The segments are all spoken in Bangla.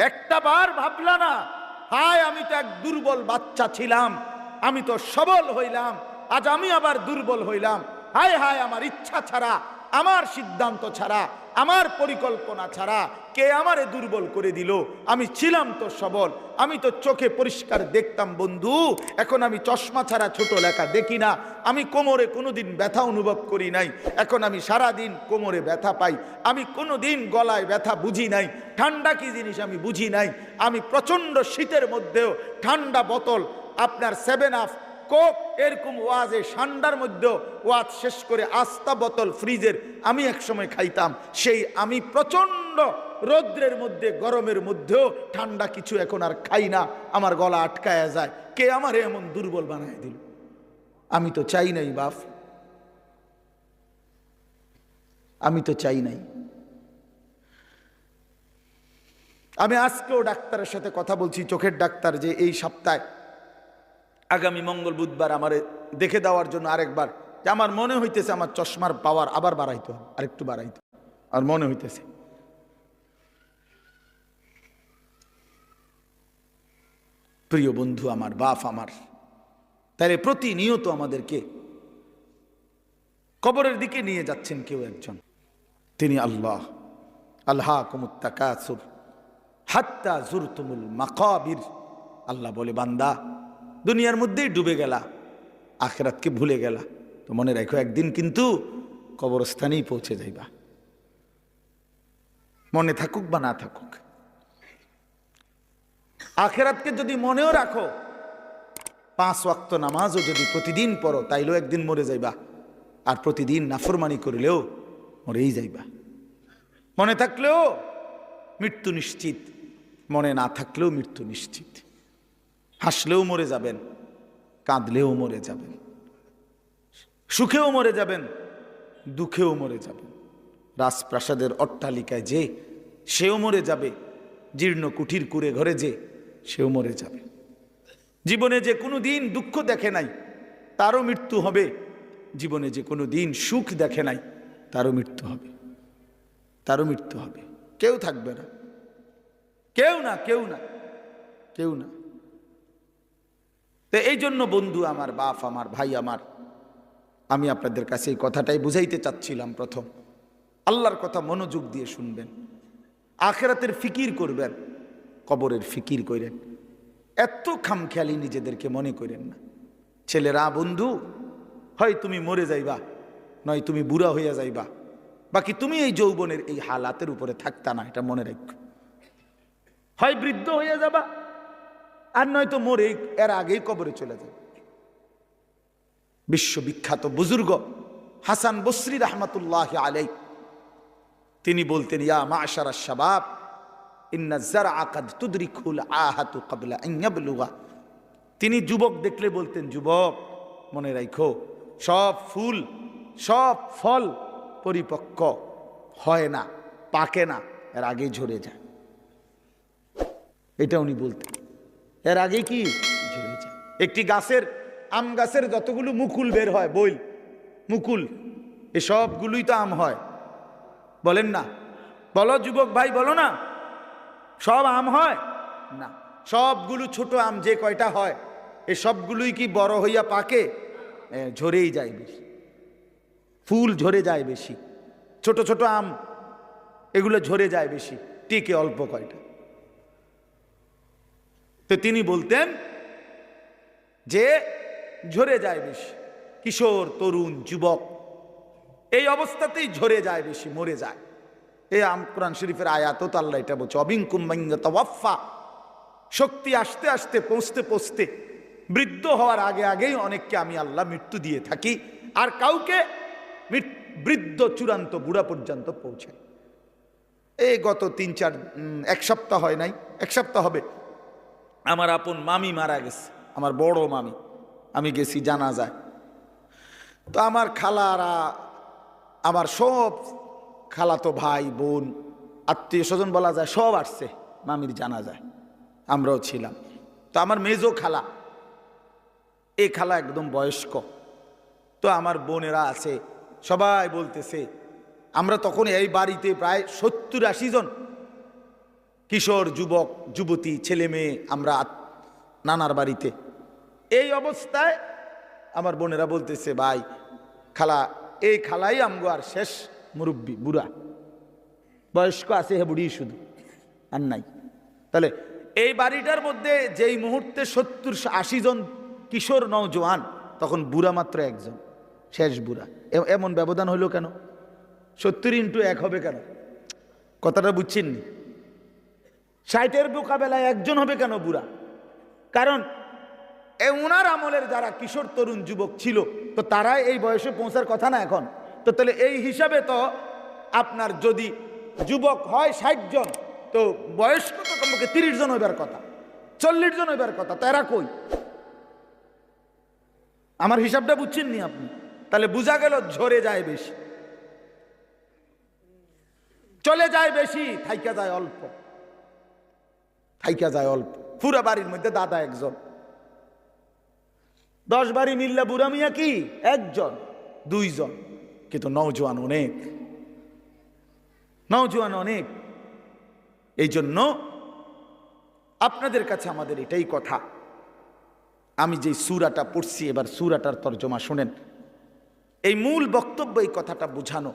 একটা বার ভাবলা না, হায় আমি তো এক দুর্বল বাচ্চা ছিলাম, আমি তো সবল হইলাম, আজ আমি আবার দুর্বল হইলাম। হায় হায়, আমার ইচ্ছা ছাড়া, আমার সিদ্ধান্ত ছাড়া, আমার পরিকল্পনা ছাড়া কে আমারে দুর্বল করে দিল? আমি ছিলাম তো সবল, আমি তো চোখে পরিষ্কার দেখতাম বন্ধু, এখন আমি চশমা ছাড়া ছোট লেখা দেখি না, আমি কোমরে কোনোদিন ব্যথা অনুভব করি নাই, এখন আমি সারাদিন কোমরে ব্যথা পাই, আমি কোনোদিন গলায় ব্যথা বুঝি নাই, ঠান্ডা কি জিনিস আমি বুঝি নাই, আমি প্রচণ্ড শীতের মধ্যেও ঠান্ডা বোতল আপনার 7 আপ কোক এরকম ওয়াজে ঠান্ডার মধ্যেও ওয়াজ শেষ করে আস্তা বোতল ফ্রিজের আমি একসময় খাইতাম, সেই আমি প্রচণ্ড রৌদ্রের মধ্যে গরমের মধ্যেও ঠান্ডা কিছু এখন আর খাই না, আমার গলা আটকায়া যায়। কে আমারে এমন দুর্বল বানায় দিল? আমি তো চাই নাই বাপ, আমি তো চাই নাই। আমি আজকেও ডাক্তারের সাথে কথা বলছি, চোখের ডাক্তার, যে এই সপ্তাহে আগামী মঙ্গল বুধবার আমারে দেখে দেওয়ার জন্য আরেকবার, যে আমার মনে হইতেছে আমার চশমার পাওয়ার আবার বাড়াইতে হবে, আরেকটু বাড়াইতে আর মনে হইতেছে। প্রিয় বন্ধু আমার, বাপ আমার, তাহলে প্রতিনিয়ত আমাদেরকে কবরের দিকে নিয়ে যাচ্ছেন কেউ একজন, তিনি আল্লাহ। আলহাকুমুত তাকাসুর হাত্তা জুরতুমুল মাকাবির। আল্লাহ বলে, বান্দা দুনিয়ার মধ্যেই ডুবে গেলা, আখিরাতকে ভুলে গেলা, তো মনে রাখো একদিন কিন্তু কবরস্থানেই পৌঁছে যাইবা, মনে থাকুক বা না থাকুক। আখিরাতকে যদি মনেও রাখো, 5 ওয়াক্ত নামাজও যদি প্রতিদিন পড়ো, তাইলেও একদিন মরে যাইবা, আর প্রতিদিন নাফরমানি করলেও মরেই যাইবা। মনে থাকলেও মৃত্যু নিশ্চিত, মনে না থাকলেও মৃত্যু নিশ্চিত। হাসলেও মরে যাবেন, কাঁদলেও মরে যাবেন, সুখেও মরে যাবেন, দুঃখেও মরে যাবেন। রাজপ্রাসাদের অট্টালিকায় যে, সেও মরে যাবে, জীর্ণ কুঠির কুড়ে ঘরে যে, সেও মরে যাবে। জীবনে যে কোনো দিন দুঃখ দেখে নাই, তারও মৃত্যু হবে। জীবনে যে কোনো দিন সুখ দেখে নাই, তারও মৃত্যু হবে, তারও মৃত্যু হবে। কেউ থাকবে না, কেউ না, কেউ না, কেউ না। তো এই জন্য বন্ধু আমার, বাপ আমার, ভাই আমার, আমি আপনাদের কাছে এই কথাটাই বুঝাইতে চাচ্ছিলাম। প্রথম, আল্লাহর কথা মনোযোগ দিয়ে শুনবেন, আখিরাতের ফিকির করবেন, কবরের ফিকির করেন। এত খামখেয়ালি নিজেদেরকে মনে করেন না। ছেলেরা, বন্ধু, হয় তুমি মরে যাইবা, নয় তুমি বুড়া হইয়া যাইবা, বাকি তুমি এই যৌবনের এই হালাতের উপরে থাকতা না, এটা মনে রাখো। হয় বৃদ্ধ হইয়া যাবা, আর নয়তো মরে এর আগেই কবরে চলে যাবে। বিশ্ববিখ্যাত বুজুর্গ হাসান বসরি রহমতুল্লাহ আলাই, তিনি বলতেন, ইয়া মাশারাশ শাবাব ইন্না যারআ কাদ তুদরিকুল আহাতু ক্বাবলা আন ইয়াবলুগা। তিনি যুবক দেখলে বলতেন, যুবক মনে রাখো, সব ফুল, সব ফল পরিপক্ক হয় না, পাকে না, এর আগেই ঝরে যায়। এটা উনি বলতেন, এর আগে কি ঝরে যায়। একটি গাছের, আম গাছের যতগুলো মুকুল বের হয়, বইল মুকুল, এ সবগুলোই তো আম হয়, বলেন না? বলো যুবক ভাই, বলো না, সব আম হয় না। সবগুলো ছোট আম যে কয়টা হয়, এ সবগুলোই কি বড় হইয়া পাকে? ঝরেই যায় বেশি, ফুল ঝরে যায় বেশি, ছোট ছোট আম এগুলো ঝরে যায় বেশি, টিকে অল্প কয়টা। তো তিনি বলতেন যে ঝরে যায় বেশি, কিশোর, তরুণ, যুবক এই অবস্থাতেই ঝরে যায় বেশি, মরে যায়। এই কোরআন শরীফের আয়াতও তো আল্লাহ এটা বলছে, অবিনকুম মান ইয়াতাওয়াফা। শক্তি আসতে আসতে, পৌঁছতে পৌঁছতে, বৃদ্ধ হওয়ার আগে আগেই অনেককে আমি আল্লাহ মৃত্যু দিয়ে থাকি, আর কাউকে বৃদ্ধ চূড়ান্ত বুড়া পর্যন্ত পৌঁছায়। এই গত 1 সপ্তাহ হয় নাই, 1 সপ্তাহ হবে, আমার আপন মামি মারা গেছে, আমার বড় মামি। আমি গেছি জানাজায়। তো আমার খালারা, আমার সব খালাতো ভাই বোন, আত্মীয় স্বজন বলা যায়, সব আসছে মামির জানাজায়, আমরাও ছিলাম। তো আমার মেজো খালা, এই খালা একদম বয়স্ক, তো আমার বোনেরা আছে, সবাই বলতেছে, আমরা তখন এই বাড়িতে প্রায় 70-80 জন, কিশোর যুবক যুবতী ছেলে মেয়ে আমরা নানার বাড়িতে। এই অবস্থায় আমার বোনেরা বলতেছে, ভাই খালা, এই খালাই আমগো আর শেষ মুরব্বী বুড়া, বয়স্ক আছে হে বুড়ি শুধু আর নাই। তাহলে এই বাড়িটার মধ্যে যেই মুহূর্তে 70-80 জন কিশোর নওজোয়ান, তখন বুড়া মাত্র একজন, শেষ বুড়া। এমন ব্যবধান হইল কেন? 70x1 হবে কেন? কথাটা বুঝছেননি? 60-এর মোকাবেলায় একজন হবে কেন বুড়া? কারণ ওনার আমলের যারা কিশোর তরুণ যুবক ছিল, তো তারা এই বয়সে পৌঁছার কথা না এখন। তো তাহলে এই হিসাবে তো আপনার যদি যুবক হয় 60 জন, তো বয়স্ক তো তোমাকে 30 জন হইবার কথা, 40 জন হইবার কথা। তো এরা কই? আমার হিসাবটা বুঝছেননি আপনি? তাহলে বোঝা গেল ঝরে যায় বেশি, চলে যায় বেশি, থাইকা যায় অল্প, থাইকা যায় অল্প। পুরা বাড়ির মধ্যে দাদা একজন, 10 বাড়ি মিল্লা বুড়া মিয়া কি একজন 2 জন, কিন্তু নওজোয়ান অনেক, নওজোয়ান অনেক। এই জন্য আপনাদের কাছে আমাদের এটাই কথা, আমি যে সূরাটা পড়ছি এবার সূরাটার তরজমা শুনেন। এই মূল বক্তব্য এই কথাটা বুঝানো।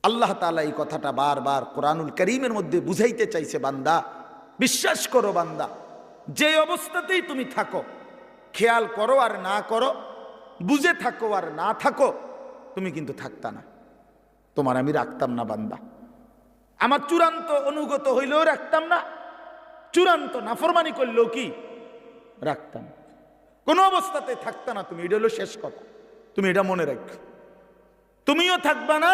আল্লাহ তাআলা এই কথাটা বারবার কোরআনুল কারীমের মধ্যে বুঝাইতে চাইছে, বান্দা বিশ্বাস করো, বান্দা যে অবস্থাতেই তুমি থাকো, খেয়াল করো আর না করো, বুঝে থাকো আর না থাকো, তুমি কিন্তু থাকতা না, তোমার আমি রাখতাম না বান্দা। আমার চূড়ান্ত অনুগত হইলেও রাখতাম না, চূড়ান্ত নাফরমানি করলেও কি রাখতাম, কোনো অবস্থাতে থাকতা না তুমি। এটা হলো শেষ কথা, তুমি এটা মনে রাখো। তুমিও থাকবা না,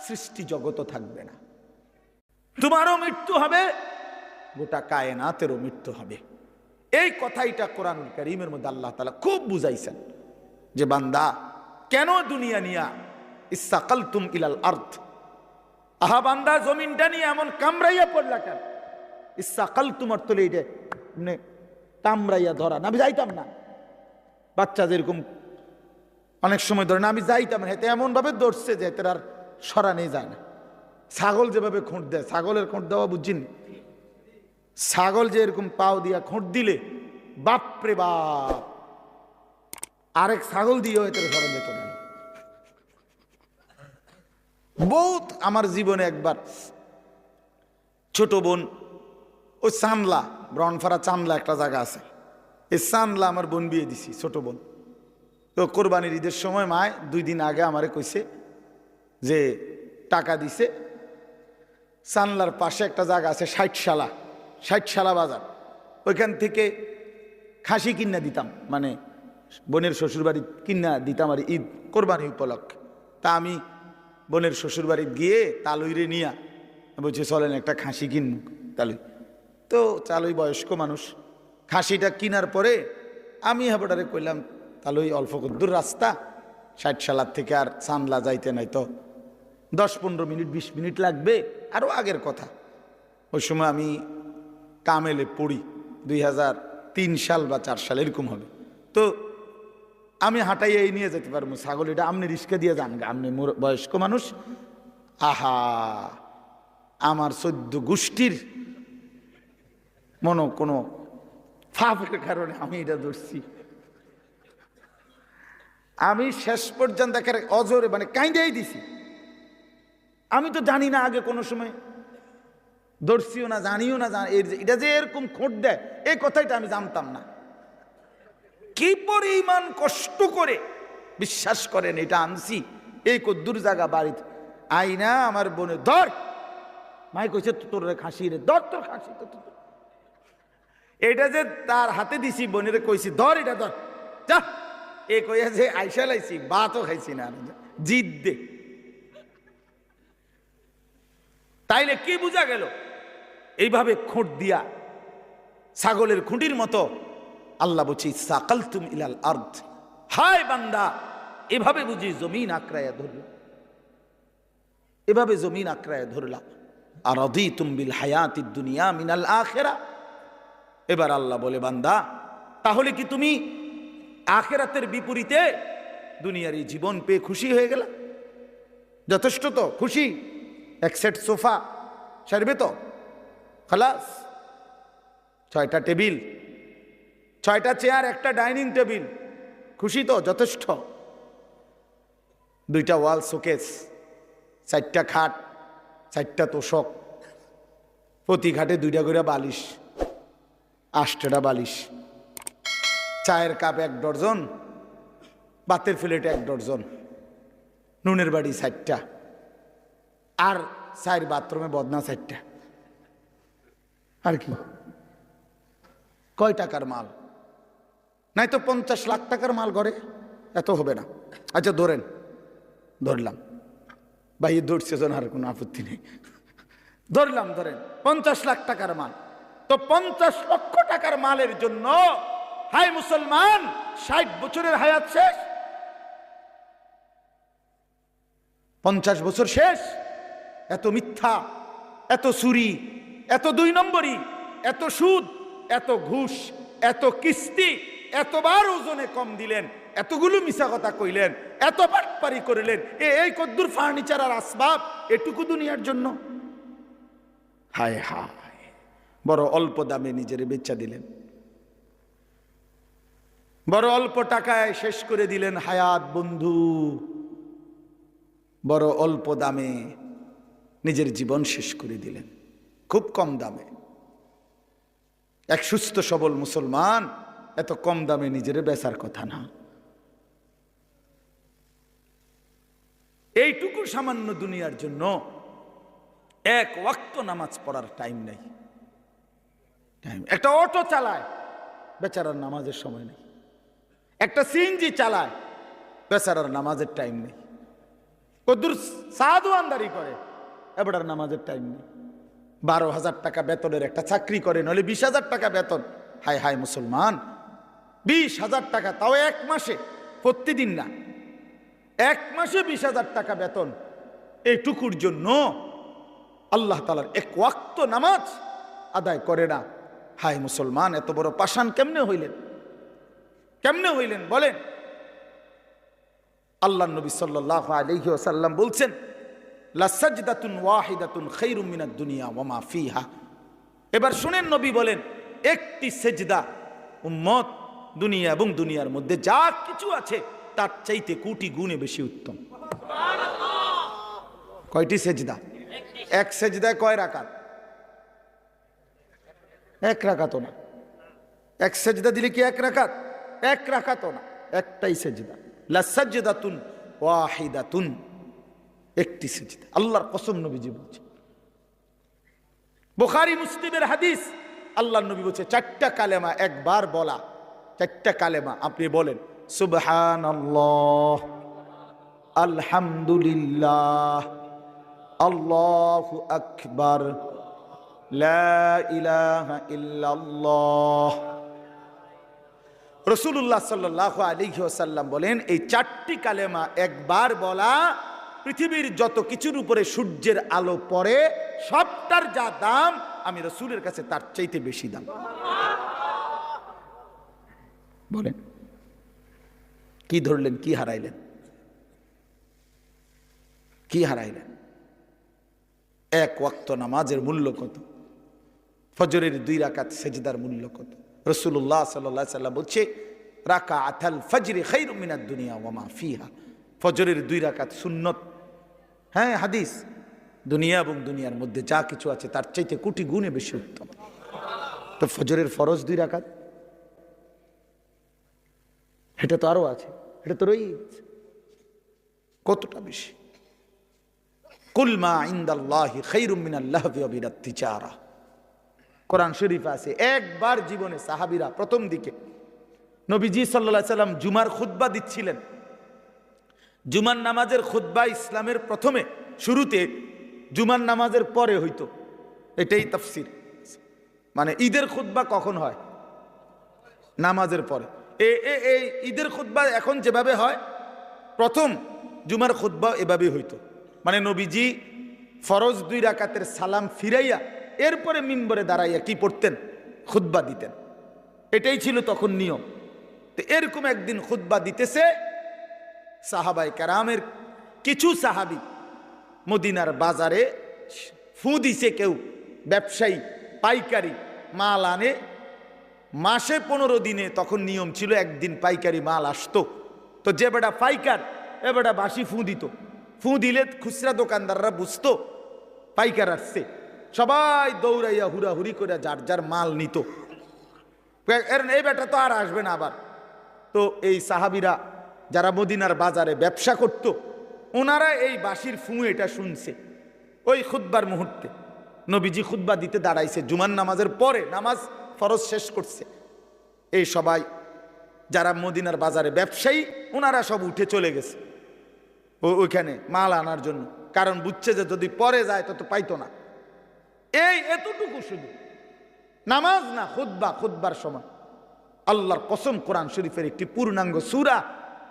সৃষ্টি জগতও থাকবে না, তোমারও মৃত্যু হবে, গোটা কায়নাতেরও মৃত্যু হবে। এই কথাইটা কোরআনুল কারীমের মধ্যে আল্লাহ তাআলা খুব বুঝাইছেন যে বান্দা কেন দুনিয়া নিয়া ইসসাকালতুম ইলাল আরদ, আহা বান্দা জমিনটা নিয়ে এমন কামড়াইয়া পড়লা কেন? ইসসাকালতুম অর্থ হলো এইটা মানে কামড়াইয়া ধরা। আমি যাইতাম না, বাচ্চা যেরকম অনেক সময় ধরে না, আমি যাইতাম না, এতে এমন ভাবে ধরছে যে এতে আর সরানো যায় না। ছাগল যেভাবে খুঁট দেয়, ছাগলের খুঁট দেওয়া বুঝছেন? ছাগল যে এরকম পাও দিয়া খুঁট দিলে বাপরে বাপ, আরেক ছাগল দিয়েও এতে সরা যেত না। বহুত আমার জীবনে একবার ছোট বোন, ওই চানলা, ব্রনফারা চানলা একটা জায়গা আছে, এই চানলা আমার বোন বিয়ে দিছি, ছোট বোন। তো কোরবানির ঈদের সময় মায় 2 দিন আগে আমারে কইছে যে টাকা দিছে, চানলার পাশে একটা জায়গা আছে 60 বাজার, ওইখান থেকে খাসি কিনা দিতাম, মানে বোনের শ্বশুরবাড়ি কিনা দিতাম আর ঈদ কোরবানি উপলক্ষে। তা আমি বোনের শ্বশুরবাড়ি গিয়ে তালুইরে নিয়া বলছি চলেন একটা খাসি কিনব তালুই। তো চালুই বয়স্ক মানুষ, খাসিটা কিনার পরে আমি হাবড়ারে কইলাম, তালুই অল্প দূর রাস্তা, 60 থেকে আর চানলা যাইতে নাই তো 10-15 মিনিট 20 মিনিট লাগবে, আরও আগের কথা। ওই সময় আমি কামেলে পড়ি, 2003 সাল বা 4 সাল এরকম হবে। তো আমি হাঁটাইয়া এই নিয়ে যেতে পারবো, ছাগল এটা আপনি রিস্কা দিয়ে যান, আপনি বয়স্ক মানুষ। আহা, আমার 14 গোষ্ঠীর কোনো ফাফের কারণে আমি এটা ধরছি। আমি শেষ পর্যন্ত অজরে মানে কাইন্দাই দিছি। আমি তো জানি না আগে কোনো সময়, ধরছিও না, জানিও না, এটা যে এরকম খোঁট দেয় এই কথাটা আমি জানতাম না। কি পরিমাণ কষ্ট করে বিশ্বাস করেন এটা আনছি, এই কদ্দুর জায়গা বাড়িতে আইনা আমার বোনে ধর, মাই কইছে তোর খাসি রে, ধর তোর খাসি, এটা যে তার হাতে দিছি, বোনের কইছি ধর এটা ধর, যা এ কইয়া যে আইসা লাইছি, ভাতও খাইছি না, জিদ দে। তাইলে কি বোঝা গেল? এইভাবে খুঁট দিয়া ছাগলের খুঁটির মতো আল্লাহ বলছি সাকালতুম ইলাল আরদ, হায় বান্দা এভাবে বুঝি জমিন আঁকড়াইয়া ধরল, এভাবে জমিন আঁকড়াইয়া ধরলা। আরাদিতুম বিল হায়াতিদ দুনিয়া মিনাল আখিরা। এবার আল্লাহ বলে, বান্দা তাহলে কি তুমি আখিরাতের বিপরীতে দুনিয়ার এই জীবন পেয়ে খুশি হয়ে গেলা? যথেষ্ট তো খুশি? এক সেট সোফা সারবে তো? খালাস। 6টা টেবিল, 6টা চেয়ার, একটা ডাইনিং টেবিল, খুশি তো? যথেষ্ট। 2টা ওয়াল শোকেস, 4টা খাট, 4টা তোষক, প্রতি ঘাটে 2টা করে বালিশ, 8টা বালিশ, চায়ের কাপ 1 ডজন, ভাতের প্লেট 1 ডজন, নুনের বাড়ি 4টা, আর 4 বাথরুমে বদনা 4টা। আর কি? কয় টাকার মাল? নাই তো 50 লাখ টাকার মাল ঘরে? এত হবে না। আচ্ছা ধরেন, ধরলাম, ভাই ধরছে জন, আর কোনো আপত্তি নেই, ধরলাম, ধরেন 50 লাখ টাকার মাল। তো 50 লক্ষ টাকার মালের জন্য হাই মুসলমান 60 বছরের হায়াত শেষ, 50 বছর শেষ। এত মিথ্যা, এত চুরি, এত 2 নম্বরি, এত সুদ, এত ঘুষ, এত কিস্তি, এতবার ওজনে কম দিলেন, এতগুলো মিছা কথা কইলেন, এত বাটপারি করিলেন, এই কদ্দুর ফার্নিচার আর আসবাব এটুকু দুনিয়ার জন্য। হায় হায়, বড় অল্প দামে নিজের বেচা দিলেন, বড় অল্প টাকায় শেষ করে দিলেন হায়াত বন্ধু, বড় অল্প দামে নিজের জীবন শেষ করে দিলেন, খুব কম দামে। এক সুস্থ সবল মুসলমান এত কম দামে নিজের বেচার কথা না। এইটুকু সামান্য দুনিয়ার জন্য 1 ওয়াক্ত নামাজ পড়ার টাইম নেই। একটা অটো চালায়, বেচারার নামাজের সময় নেই। একটা সিএনজি চালায়, বেচারার নামাজের টাইম নেই। কদ্দুর সাধু আন্দারি করে, এবার নামাজের টাইম নেই। 12,000 টাকা বেতনের একটা চাকরি করে, নইলে 20,000 টাকা বেতন। হায় হায় মুসলমান, 20,000 টাকা, তাও 1 মাসে, প্রতিদিন না, 1 মাসে 20,000 টাকা বেতন। এইটুকুর জন্য আল্লাহ তাআলার 1 ওয়াক্ত নামাজ আদায় করে না। হায় মুসলমান, এত বড় পাষাণ কেমনে হইলেন? কেমনে হইলেন বলেন? আল্লাহ নবী সাল্লাল্লাহু আলাইহি ওয়াসাল্লাম বলছেন, লা সাজদাতুন ওয়াহিদাতুন খায়রুম মিনাদ দুনিয়া ওয়া মা ফিহা। এবার শুনেন, নবী বলেন, একটি সেজদা উম্মত দুনিয়া এবং দুনিয়ার মধ্যে যা কিছু আছে তার চাইতে কোটি গুণে বেশি উত্তম। কয়টি সেজদা? 1 সেজদায় কয় রাকাত? 1 রাকাতও না। 1 সেজদা দিলে কি 1 রাকাত? 1 রাকাতও না, একটাই সেজদা। লা সাজদাতুন ওয়াহিদাতুন, একটি সেজদা। আল্লাহর কসম নবীজি বলছেন, বুখারী মুসলিমের হাদিস। আল্লাহর নবী বলছে 4টা কালেমা একবার বলা, 4টা কালেমা আপনি বলেন, সুবহানাল্লাহ, আলহামদুলিল্লাহ, আল্লাহু আকবার, লা ইলাহা ইল্লাল্লাহ। রাসূলুল্লাহ সাল্লাল্লাহু আলাইহি ওয়াসাল্লাম বলেন, এই 4টি কালেমা একবার বলা পৃথিবীর যত কিছুর উপরে সূর্যের আলো পড়ে সবটার যা দাম, আমি রাসূলের কাছে তার চাইতে বেশি দাম। বলেন, কি ধরলেন, কি হারাইলেন? কি হারাইলেন? 1 ওয়াক্ত নামাজের মূল্য কত? ফজরের 2 রাকাত সেজদার মূল্য কত? রাসূলুল্লাহ সাল্লাল্লাহু আলাইহি ওয়াসাল্লাম বলছে, রাকাআতাল ফজরি খায়রুম মিনাদ দুনিয়া ওয়া মা ফিহা। ফজরের 2 রাকাত সুন্নত। হ্যাঁ, হাদিস। দুনিয়া এবং দুনিয়ার মধ্যে যা কিছু আছে তার চাইতে কোটি গুণে বেশি উত্তম। তো ফজরের ফরজ 2 রাকাত, এটা তো আরো আছে, এটা তো রয়েছে, কতটা বেশি। কুল মা ইনদাল্লাহি খায়রুম মিনাল লাহবি ওয়া মিনাত তিজারা। কোরআন শরীফ আছে। একবার জীবনে সাহাবীরা প্রথম দিকে নবীজি সাল্লাল্লাহু আলাইহি সাল্লাম জুমার খুতবা দিচ্ছিলেন। জুমার নামাজের খুতবা ইসলামের প্রথমে শুরুতে জুমার নামাজের পরে হইতো, এটাই তাফসীর। মানে ঈদের খুতবা কখন হয়? নামাজের পরে। এই ঈদের খুতবা এখন যেভাবে হয়, প্রথম জুমার খুতবা এভাবে হইতো। মানে নবীজি ফরজ 2 রাকাতের সালাম ফিরাইয়া এরপরে মিম্বরে দাঁড়াইয়া কি পড়তেন? খুতবা দিতেন। এটাই ছিল তখন নিয়ম। তো এরকম একদিন খুতবা দিতেছে, সাহাবায়ে কেরামের কিছু সাহাবী মদিনার বাজারে ফু দিছে, কেউ ব্যবসায়ী পাইকারি মাল আনে, মাসে 15 দিনে তখন নিয়ম ছিল একদিন পাইকারি মাল আসতো। তো যে বেটা পাইকার এ বেটা বাসি ফু দিত, ফু দিলে খুচরা দোকানদাররা বুঝতো পাইকার আসছে, সবাই দৌড়াইয়া হুড়াহুড়ি করে যার যার মাল নিত। এই বেটা তো আর আসবে না আবার। তো এই সাহাবিরা যারা মদিনার বাজারে ব্যবসা করত, ওনারা এই বাঁশির ফু এটা শুনছে। ওই খুতবার মুহূর্তে নবীজি খুতবা দিতে দাঁড়াইছে, জুমার নামাজের পরে, নামাজ ফরজ শেষ করছে। এই সবাই যারা মদিনার বাজারে ব্যবসায়ী, ওনারা সব উঠে চলে গেছে ওইখানে মাল আনার জন্য, কারণ বুঝছে যে যদি পরে যায় তো পাইতো না। এই এতটুকু শুধু নামাজ না, খুতবার সময় আল্লাহর কসম, কোরআন শরীফের একটি পূর্ণাঙ্গ সূরা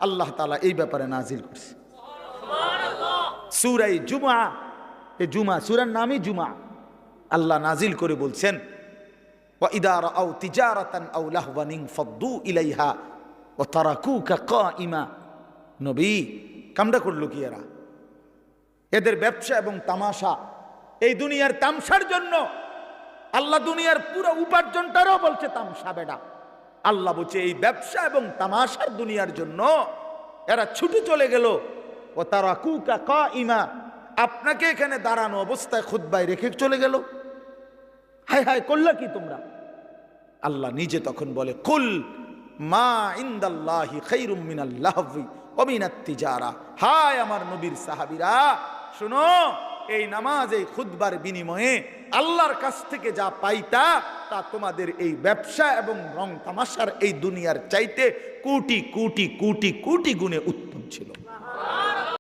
আল্লাহ তাআলা এই ব্যাপারে নাজিল করছে, সূরা জুমআ। এই জুমআ সূরার নামই জুমআ। আল্লাহ নাজিল করে বলছেন, ওয়া ইযা রাআউ তিজারাতান আও লাহওয়ান ইনফাদ্দু ইলাইহা ওয়া তারাকুকা কাইমা। নবী কামটা করলো কি এরা? এদের ব্যবসা এবং তামাশা, এই দুনিয়ার তামসার জন্য আল্লাহ দুনিয়ার পুরো উপার্জনটারও বলছে তামসা বেটা। আল্লাহ বলছে এই ব্যবসা এবং তামাশার দুনিয়ার জন্য এরা ছুটে চলে গেল। ও তারাকুকা কাইমা, আপনাকে এখানে দাঁড়ানো অবস্থায় খুতবায় রেখে চলে গেল। হায় হায় করলা কি তোমরা? আল্লাহ নিজে তখন বলে, কুল মা ইনদাল্লাহি খায়রুম মিনাল লাহবি ওয়া মিনাত তিজারা। হায় আমার নবীর সাহাবীরা, শুনো, এই নামাজ, এই খুতবার বিনিময়ে আল্লাহর কাছ থেকে যা পাইতা তা তোমাদের এই ব্যবসা এবং রং তামাশার এই দুনিয়ার চাইতে কোটি কোটি কোটি কোটি গুণে উত্তম ছিল।